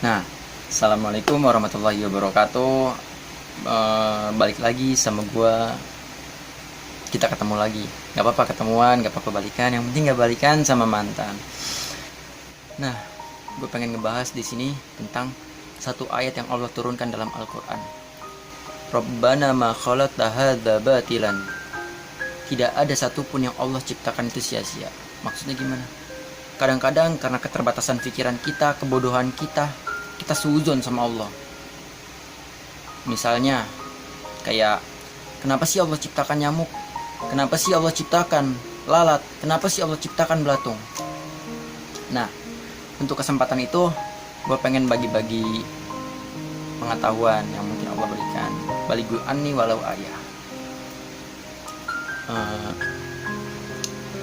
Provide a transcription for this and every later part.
Nah, assalamualaikum warahmatullahi wabarakatuh. Balik lagi sama gue. Kita ketemu lagi. Gak apa-apa ketemuan, gak apa-apa balikan. Yang penting gak balikan sama mantan. Nah, gue pengen ngebahas di sini tentang satu ayat yang Allah turunkan dalam Al-Quran. Rabbana ma khalaqta hadza batilan. Tidak ada satupun yang Allah ciptakan itu sia-sia. Maksudnya gimana? Kadang-kadang karena keterbatasan pikiran kita, kebodohan kita suzon sama Allah. Misalnya kayak, kenapa sih Allah ciptakan nyamuk? Kenapa sih Allah ciptakan lalat? Kenapa sih Allah ciptakan belatung? Nah, untuk kesempatan itu gue pengen bagi-bagi pengetahuan yang mungkin Allah berikan. Balighu anni walau ayah.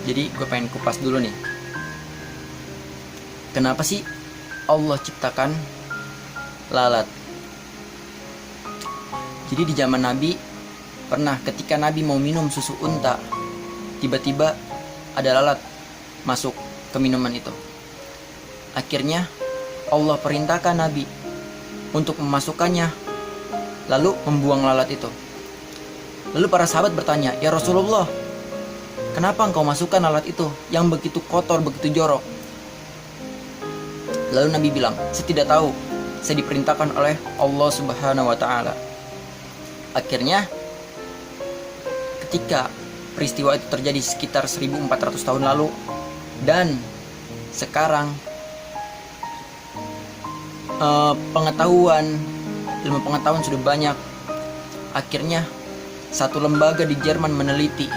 Jadi gue pengen kupas dulu nih, kenapa sih Allah ciptakan lalat? Jadi di zaman Nabi pernah ketika Nabi mau minum susu unta, tiba-tiba ada lalat masuk ke minuman itu. Akhirnya Allah perintahkan Nabi untuk memasukkannya, lalu membuang lalat itu. Lalu para sahabat bertanya, "Ya Rasulullah, kenapa engkau masukkan lalat itu yang begitu kotor, begitu jorok?" Lalu Nabi bilang, "Saya tidak tahu, saya diperintahkan oleh Allah Subhanahu wa Ta'ala." Akhirnya ketika peristiwa itu terjadi sekitar 1400 tahun lalu, dan sekarang ilmu pengetahuan sudah banyak. Akhirnya satu lembaga di Jerman meneliti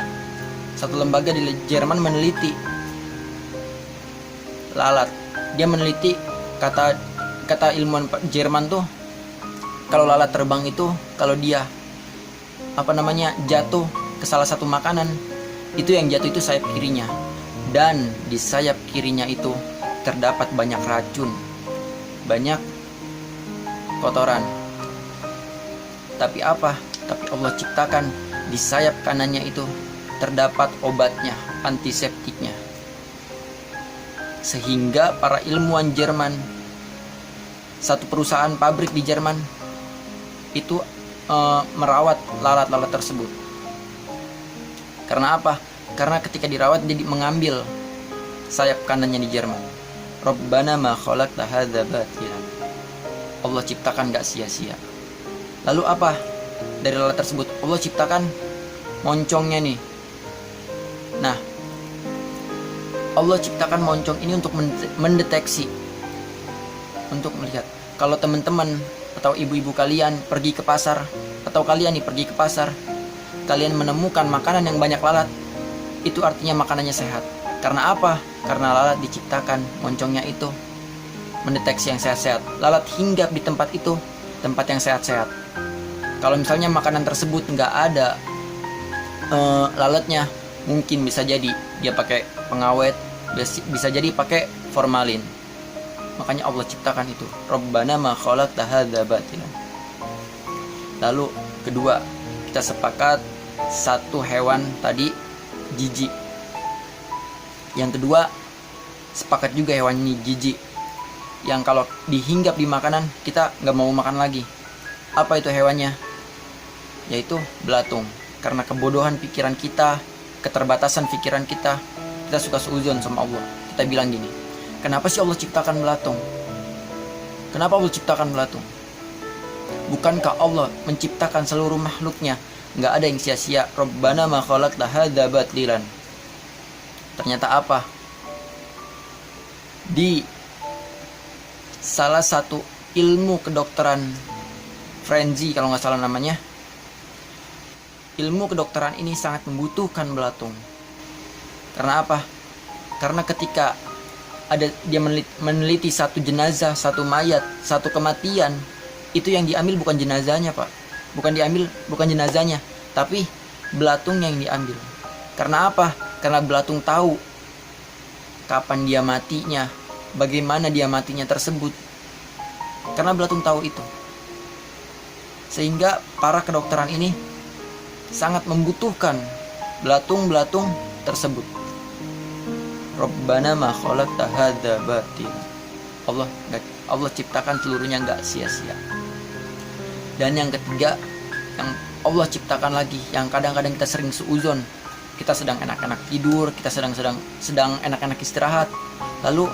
lalat. Dia meneliti, kata ilmuwan Jerman tuh, kalau lalat terbang itu, kalau dia jatuh ke salah satu makanan, itu yang jatuh itu sayap kirinya, dan di sayap kirinya itu terdapat banyak racun, banyak kotoran. Tapi Allah ciptakan di sayap kanannya itu terdapat obatnya, antiseptiknya. Sehingga para ilmuwan Jerman, satu perusahaan pabrik di Jerman itu merawat lalat-lalat tersebut. Karena apa? Karena ketika dirawat jadi mengambil sayap kanannya di Jerman. Rabbana ma khalaqta hadza batilan. Allah ciptakan gak sia-sia. Lalu apa? Dari lalat tersebut Allah ciptakan moncongnya nih. Nah, Allah ciptakan moncong ini untuk mendeteksi, untuk melihat. Kalau teman-teman atau ibu-ibu kalian pergi ke pasar, atau kalian pergi ke pasar, kalian menemukan makanan yang banyak lalat, itu artinya makanannya sehat. Karena apa? Karena lalat diciptakan moncongnya itu mendeteksi yang sehat-sehat. Lalat hinggap di tempat itu, tempat yang sehat-sehat. Kalau misalnya makanan tersebut nggak ada lalatnya, mungkin bisa jadi dia pakai pengawet, bisa jadi pakai formalin. Makanya Allah ciptakan itu. Rabbana ma khalaqta hadza batilan. Lalu kedua, kita sepakat satu hewan tadi jijik. Yang kedua, sepakat juga hewan ini jijik, yang kalau dihinggap di makanan kita nggak mau makan lagi. Apa itu hewannya? Yaitu belatung. Karena kebodohan pikiran kita, keterbatasan pikiran kita suka seuzon sama Allah. Kita bilang gini, kenapa sih Allah ciptakan belatung? Kenapa Allah ciptakan belatung? Bukankah Allah menciptakan seluruh makhluknya? Nggak ada yang sia-sia. Rabbana ma khalaqta hadza batilan. Ternyata apa? Di salah satu ilmu kedokteran, Frenzy kalau nggak salah namanya, ilmu kedokteran ini sangat membutuhkan belatung. Karena apa? Karena ketika dia meneliti satu jenazah, satu mayat, satu kematian, itu yang diambil bukan jenazahnya, Pak. Bukan jenazahnya, tapi belatung yang diambil. Karena apa? Karena belatung tahu kapan dia matinya, bagaimana dia matinya tersebut. Karena belatung tahu itu. Sehingga para kedokteran ini sangat membutuhkan belatung-belatung tersebut. Rabbana ma khalaqta hadza batil. Allah Allah ciptakan seluruhnya nggak sia-sia. Dan yang ketiga, yang Allah ciptakan lagi, yang kadang-kadang kita sering suuzon, kita sedang enak-enak tidur, kita sedang enak-enak istirahat, lalu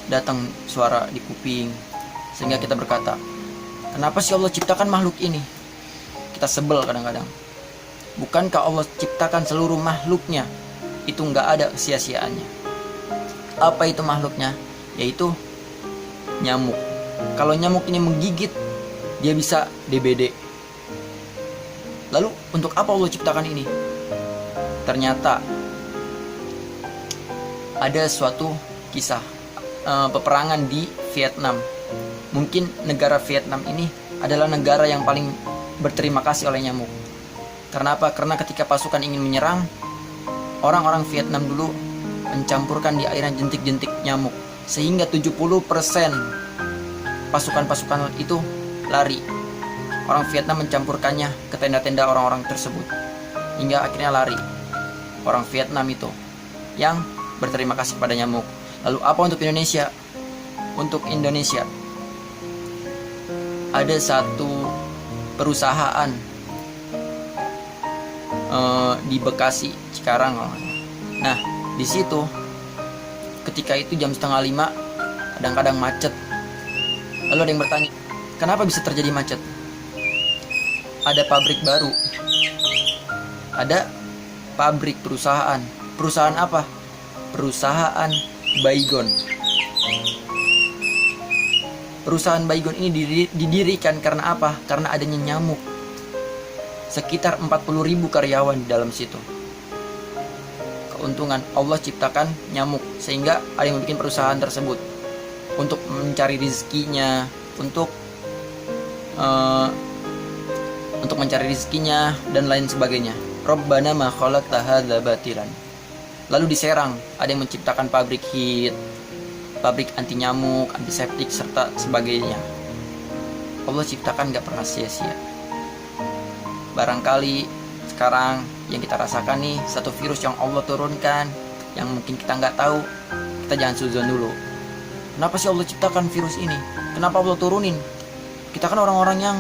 datang suara di kuping, sehingga kita berkata, kenapa sih Allah ciptakan makhluk ini? Kita sebel kadang-kadang. Bukankah Allah ciptakan seluruh makhluknya itu nggak ada sia-siaannya? Apa itu makhluknya? Yaitu nyamuk. Kalau nyamuk ini menggigit, dia bisa DBD. Lalu untuk apa Allah ciptakan ini? Ternyata ada suatu kisah peperangan di Vietnam. Mungkin negara Vietnam ini adalah negara yang paling berterima kasih oleh nyamuk. Karena apa? Karena ketika pasukan ingin menyerang, orang-orang Vietnam dulu mencampurkan di airnya jentik-jentik nyamuk, sehingga 70% pasukan-pasukan itu lari. Orang Vietnam mencampurkannya ke tenda-tenda orang-orang tersebut, hingga akhirnya lari. Orang Vietnam itu yang berterima kasih pada nyamuk. Lalu apa untuk Indonesia? Untuk Indonesia ada satu perusahaan di Bekasi, Cikarang. Nah, di situ ketika itu jam 4:30, kadang-kadang macet. Lalu ada yang bertanya, kenapa bisa terjadi macet? Ada pabrik baru, ada pabrik perusahaan. Perusahaan apa? Perusahaan Baygon. Perusahaan Baygon ini didirikan karena apa? Karena adanya nyamuk. Sekitar 40.000 karyawan di dalam situ. Keuntungan Allah ciptakan nyamuk, sehingga ada yang bikin perusahaan tersebut untuk mencari rezekinya, untuk mencari rezekinya dan lain sebagainya. Rabbana ma khalaqta hadza batilan. Lalu diserang, ada yang menciptakan pabrik hit, pabrik anti nyamuk, antiseptik serta sebagainya. Allah ciptakan gak pernah sia-sia. Barangkali sekarang yang kita rasakan nih satu virus yang Allah turunkan, yang mungkin kita nggak tahu, kita jangan suzon dulu. Kenapa sih Allah ciptakan virus ini? Kenapa Allah turunin? Kita kan orang-orang yang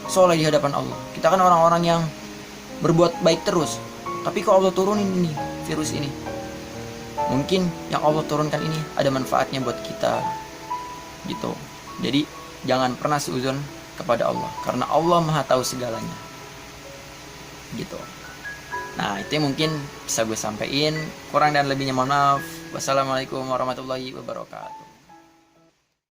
soleh di hadapan Allah. Kita kan orang-orang yang berbuat baik terus. Tapi kok Allah turunin ini virus ini? Mungkin yang Allah turunkan ini ada manfaatnya buat kita, gitu. Jadi jangan pernah seuzon kepada Allah, karena Allah Maha tahu segalanya, gitu. Nah, itu yang mungkin bisa gue sampaikan. Kurang dan lebihnya mohon maaf. Wassalamualaikum warahmatullahi wabarakatuh.